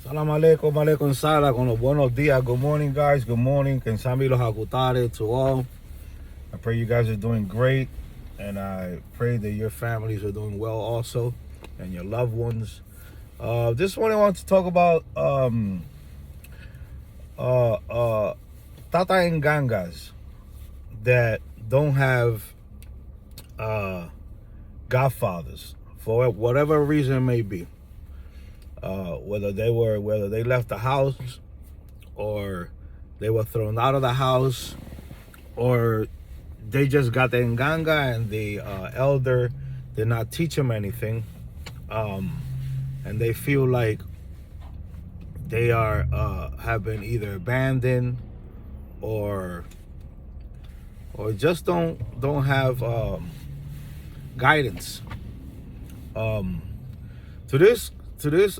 Salam alaikum, alaikum salam, con los buenos dias. Good morning, guys. Good morning. Kensami los hakutare to all. I pray you guys are doing great, and I pray that your families are doing well also, and your loved ones. This morning I want to talk about Tata and Gangas that don't have godfathers for whatever reason it may be. Whether they left the house, or they were thrown out of the house, or they just got the Nganga and the elder did not teach them anything, and they feel like they are have been either abandoned or just don't have guidance. To this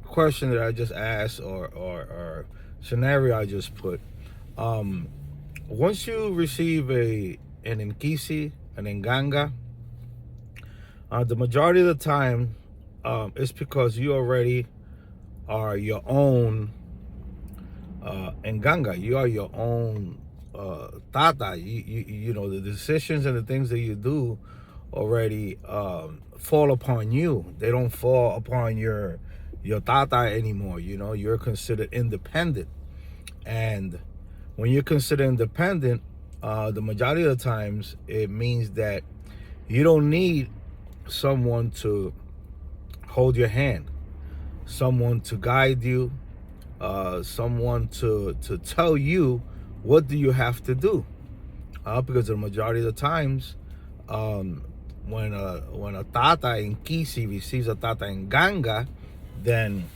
question that I just asked, or scenario I just put, once you receive an Nkisi, an Nganga, the majority of the time, it's because you already are your own Nganga. You are your own Tata. You know, the decisions and the things that you do already fall upon you. They don't fall upon your Tata anymore. You know, you're considered independent. And when you're considered independent, the majority of the times, it means that you don't need someone to hold your hand, someone to guide you, someone to tell you what do you have to do. Because the majority of the times, when a Tata in Kisi receives a Tata in Ganga, then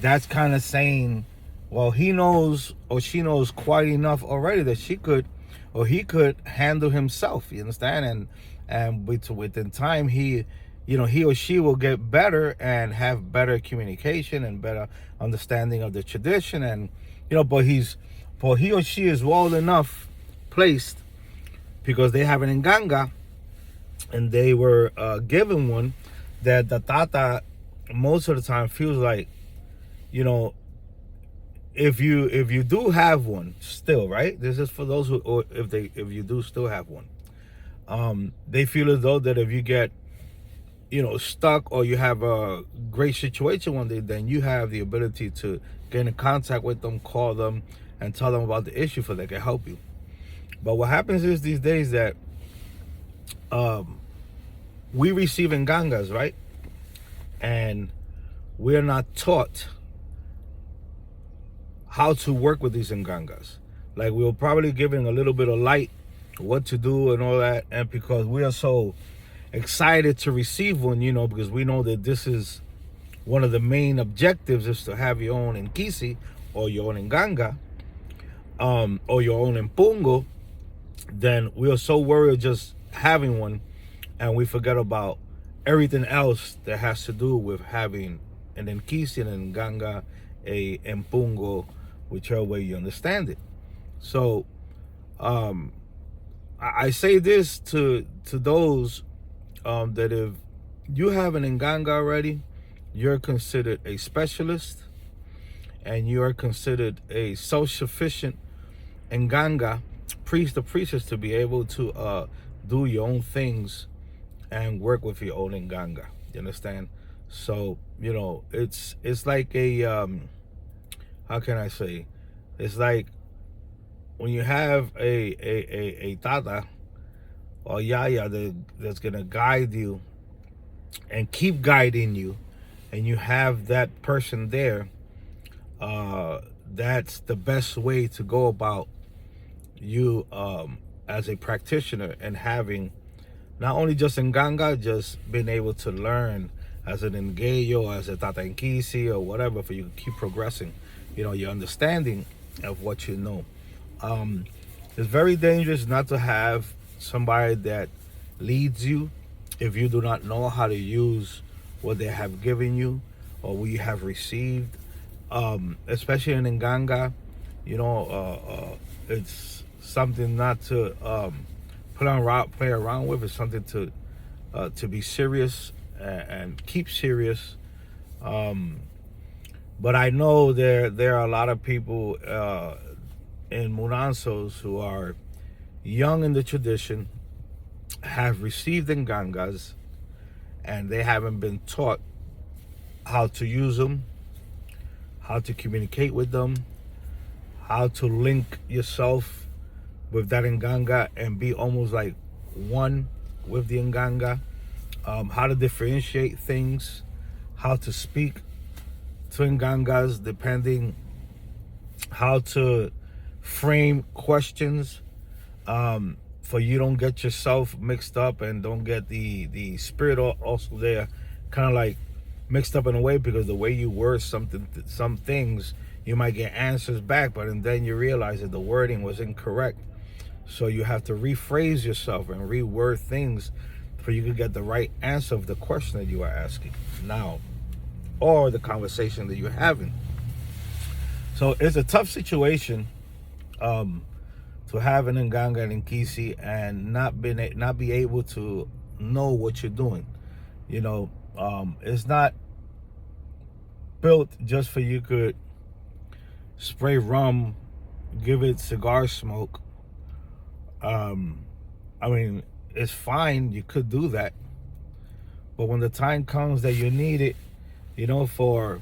that's kind of saying, well, he knows or she knows quite enough already that she could or he could handle himself. You understand? And within time, he or she will get better and have better communication and better understanding of the tradition. And but he or she is well enough placed because they have an Nganga and they were given one, that the Tata most of the time feels like, if you do have one still, right? This is for those who, or if you do still have one, they feel as though that if you get stuck or you have a great situation one day, then you have the ability to get in contact with them, call them, and tell them about the issue so they can help you. But what happens is these days that we receive Ngangas, right? And we're not taught how to work with these Ngangas. Like, we were probably given a little bit of light, what to do and all that. And because we are so excited to receive one, because we know that this is one of the main objectives, is to have your own Nkisi or your own Nganga, or your own Mpungo, then we are so worried just having one, and we forget about everything else that has to do with having an Nkisi and an Nganga, a Mpungo, whichever way you understand it. So I say this to those that if you have an Nganga already, you're considered a specialist, and you are considered a self-sufficient Nganga, priest or priestess, to be able to do your own things and work with your own Nganga. You understand? So it's like a how can I say? It's like when you have a Tata or Yaya that's gonna guide you and keep guiding you, and you have that person there. That's the best way to go about you as a practitioner, and having not only just Nganga, just being able to learn as an Ngeyo, as a Tata Nkisi, or whatever, for you to keep progressing, your understanding of what you know. It's very dangerous not to have somebody that leads you if you do not know how to use what they have given you or what you have received. Especially in Nganga, it's something not to play around with. It's something to be serious and keep serious. But I know there are a lot of people in Munansos who are young in the tradition, have received Ngangas, and they haven't been taught how to use them, how to communicate with them, how to link yourself with that Nganga and be almost like one with the Nganga, how to differentiate things, how to speak to Ngangas, depending how to frame questions, for you don't get yourself mixed up and don't get the spirit also there kind of like mixed up in a way, because the way you word something, some things, you might get answers back, but and then you realize that the wording was incorrect. So you have to rephrase yourself and reword things for you to get the right answer of the question that you are asking now, or the conversation that you're having. So it's a tough situation to have an Nganga and Nkisi and not be able to know what you're doing. You know, it's not built just for you could spray rum, give it cigar smoke. I mean, it's fine, you could do that, but when the time comes that you need it, you know, for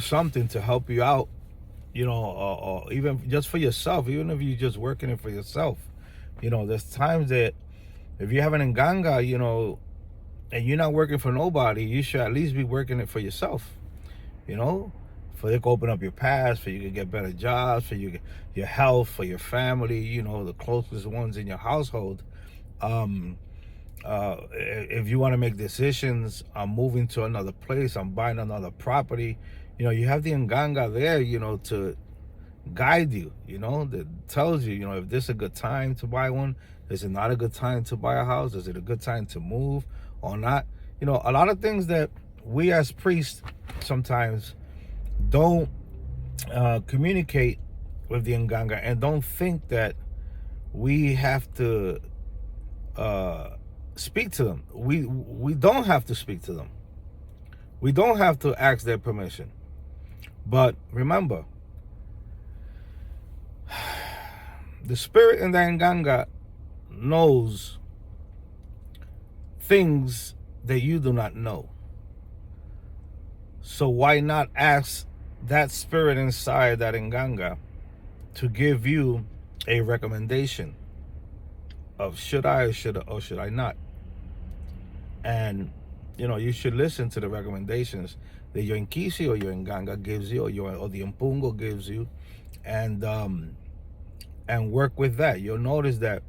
something to help you out, you know, or even just for yourself, even if you're just working it for yourself, you know, there's times that if you have an Nganga, you know, and you're not working for nobody, you should at least be working it for yourself, you know, for you to open up your paths, for you to get better jobs, for your health, for your family, you know, the closest ones in your household. If you want to make decisions, I'm moving to another place, I'm buying another property, you know, you have the Nganga there, you know, to guide you, you know, that tells you, you know, if this is a good time to buy one, is it not a good time to buy a house, is it a good time to move or not? You know, a lot of things that we as priests sometimes don't communicate with the Nganga, and don't think that we have to speak to them. We don't have to speak to them. We don't have to ask their permission. But remember, the spirit in the Nganga knows things that you do not know. So why not ask that spirit inside that Nganga to give you a recommendation of should I or should I not? And you know, you should listen to the recommendations that your Nkisi or your Nganga gives you, or the Mpungo gives you, and work with that. You'll notice that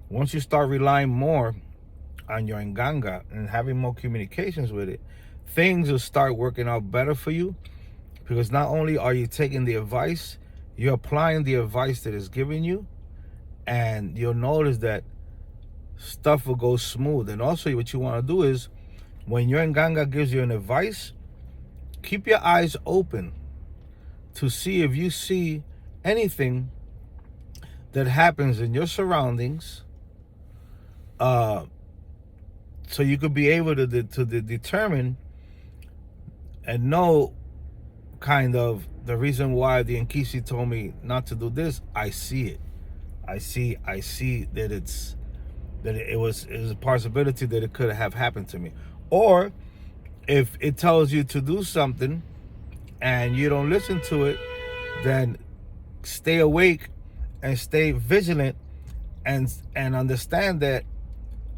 once you start relying more on your Nganga and having more communications with it, things will start working out better for you, because not only are you taking the advice, you're applying the advice that is given you, and you'll notice that stuff will go smooth. And also what you want to do is, when your Nganga gives you an advice, keep your eyes open to see if you see anything that happens in your surroundings, so you could be able to determine and know kind of the reason why the Nkisi told me not to do this. I see it. I see that it was a possibility that it could have happened to me. Or if it tells you to do something and you don't listen to it, then stay awake and stay vigilant, and understand that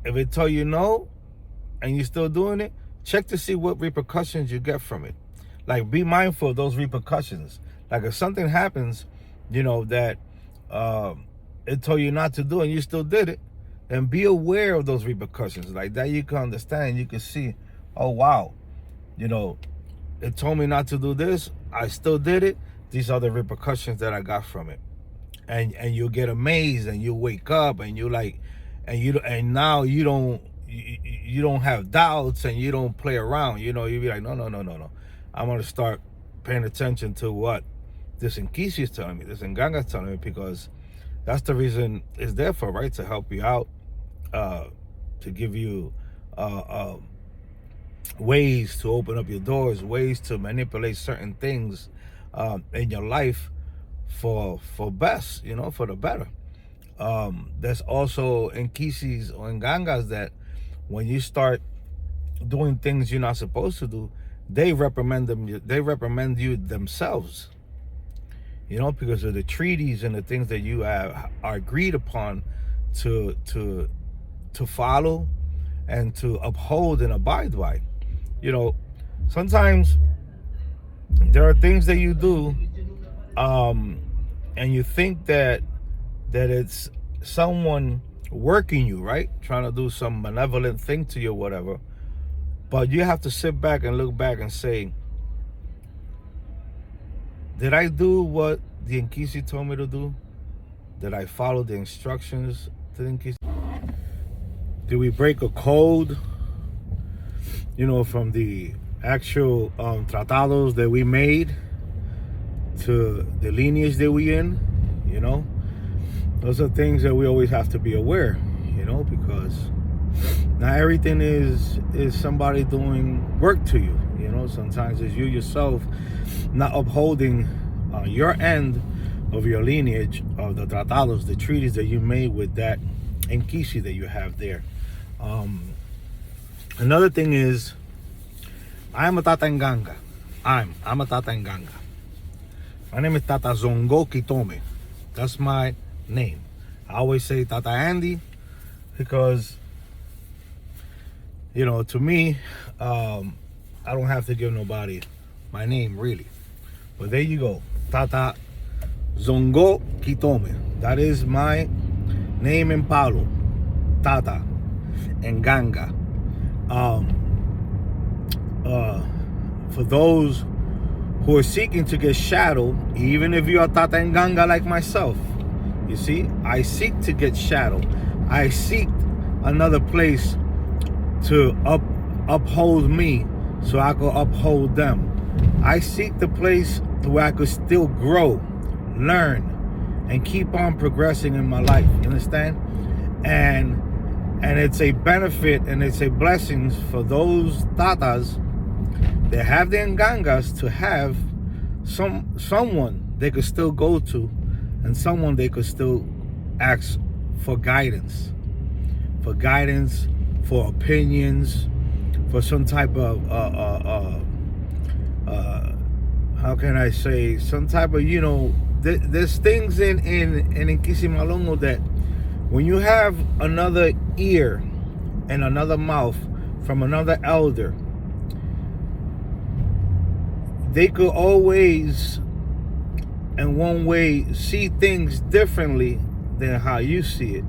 if it tell you no and you're still doing it, check to see what repercussions you get from it. Like, be mindful of those repercussions. Like, if something happens, you know, that it told you not to do and you still did it, then be aware of those repercussions. Like that, you can understand, you can see, oh wow, you know, it told me not to do this, I still did it, these are the repercussions that I got from it. And you'll get amazed, and you'll wake up and you like, and now you don't have doubts, and you don't play around, you know, you'll be like, no, I'm gonna start paying attention to what this Nkisi is telling me, this Nganga is telling me, because that's the reason it's there for, right? To help you out, to give you ways to open up your doors, ways to manipulate certain things in your life for best, for the better. There's also in Kisis or in Gangas that when you start doing things you're not supposed to do, they reprimand you themselves, because of the treaties and the things that you are agreed upon to follow and to uphold and abide by. Sometimes there are things that you do, and you think that it's someone working you, right? Trying to do some malevolent thing to you or whatever. But you have to sit back and look back and say, did I do what the Nkisi told me to do? Did I follow the instructions to the Nkisi? Did we break a code, from the actual tratados that we made to the lineage that we in? Those are things that we always have to be aware, because not everything is somebody doing work to you. Sometimes it's you yourself not upholding your end of your lineage, of the tratados, the treaties that you made with that Nkisi that you have there. Another thing is, I'm a Tata Nganga. I'm a Tata Nganga. My name is Tata Zongo Kitome. That's my name. I always say Tata Andy because, to me, I don't have to give nobody my name really. But there you go. Tata Zongo Kitome. That is my name in Palo. Tata and Nganga. For those who are seeking to get shadow, even if you are Tata and Nganga like myself, you see, I seek to get shadow. I seek another place to uphold me so I could uphold them. I seek the place where I could still grow, learn, and keep on progressing in my life. You understand? And it's a benefit and it's a blessing for those tatas that have their ngangas to have someone they could still go to and someone they could still ask for guidance, for opinions, for some type of how can I say, some type of, there's things in Kisimalongo that when you have another ear and another mouth from another elder, they could always, in one way, see things differently than how you see it.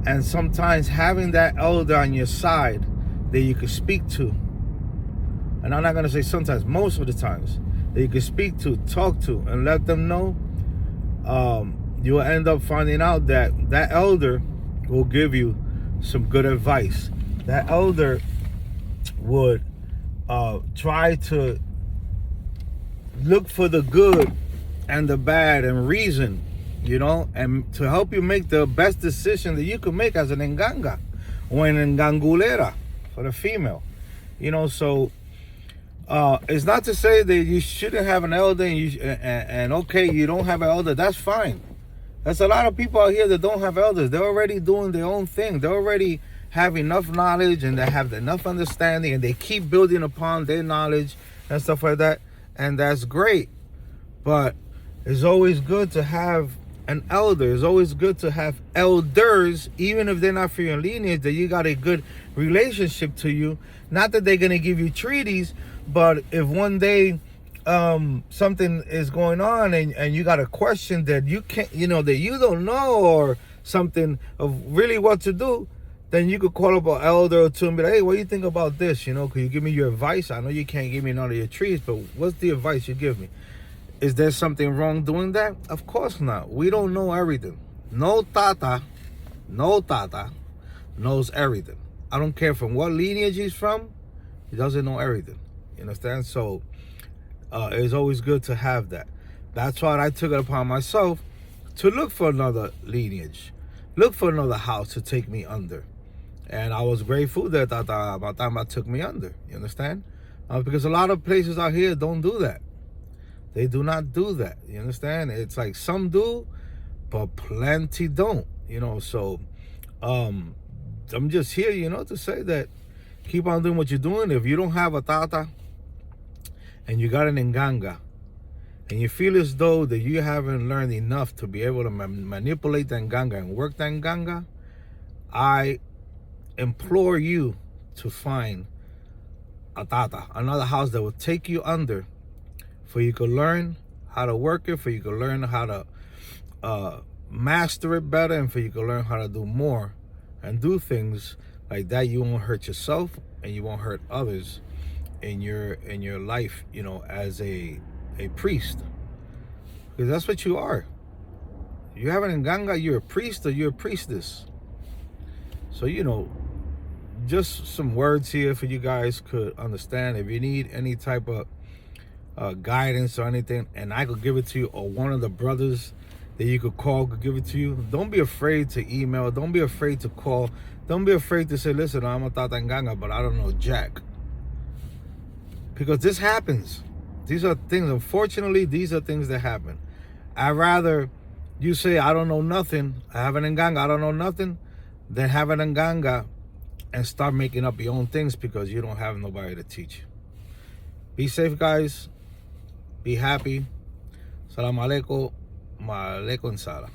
And sometimes having that elder on your side that you could speak to, and I'm not going to say sometimes, most of the times, that you can speak to, talk to, and let them know, you'll end up finding out that elder will give you some good advice. That elder would try to look for the good and the bad and reason, and to help you make the best decision that you could make as an Nganga or an Ngangulera for the female. So it's not to say that you shouldn't have an elder and okay, you don't have an elder, that's fine. There's a lot of people out here that don't have elders. They're already doing their own thing. They already have enough knowledge and they have enough understanding and they keep building upon their knowledge and stuff like that. And that's great. But it's always good to have an elder. It's always good to have elders, even if they're not for your lineage, that you got a good relationship to you. Not that they're going to give you treaties, but if one day something is going on and you got a question that you can't, that you don't know, or something of really what to do, then you could call up an elder or two and be like, hey, what do you think about this? Could you give me your advice? I know you can't give me none of your trees, but what's the advice you give me? Is there something wrong doing that? Of course not. We don't know everything. No Tata knows everything. I don't care from what lineage he's from, he doesn't know everything. You understand? So it's always good to have that. That's why I took it upon myself to look for another lineage, look for another house to take me under, And I was grateful that Tata took me under. You understand? Because a lot of places out here don't do that. They do not do that. You understand? It's like some do, but plenty don't. So I'm just here, to say that keep on doing what you're doing. If you don't have a Tata and you got an Nganga, and you feel as though that you haven't learned enough to be able to manipulate that Nganga and work that Nganga, I implore you to find a Tata, another house that will take you under, for you to learn how to work it, for you to learn how to master it better, and for you to learn how to do more and do things like that. You won't hurt yourself and you won't hurt others in your life, as a priest, because that's what you are. You have an Nganga, you're a priest or you're a priestess. So just some words here for you guys could understand. If you need any type of guidance or anything, and I could give it to you, or one of the brothers that you could call could give it to you, don't be afraid to email, don't be afraid to call, don't be afraid to say, listen, I'm a Tata Nganga, but I don't know Jack. Because this happens. These are things, unfortunately, these are things that happen. I'd rather you say, I don't know nothing, I have an Nganga, I don't know nothing, than have an Nganga and start making up your own things because you don't have nobody to teach. Be safe, guys. Be happy. Salam alaikum. Ma alaikum salam.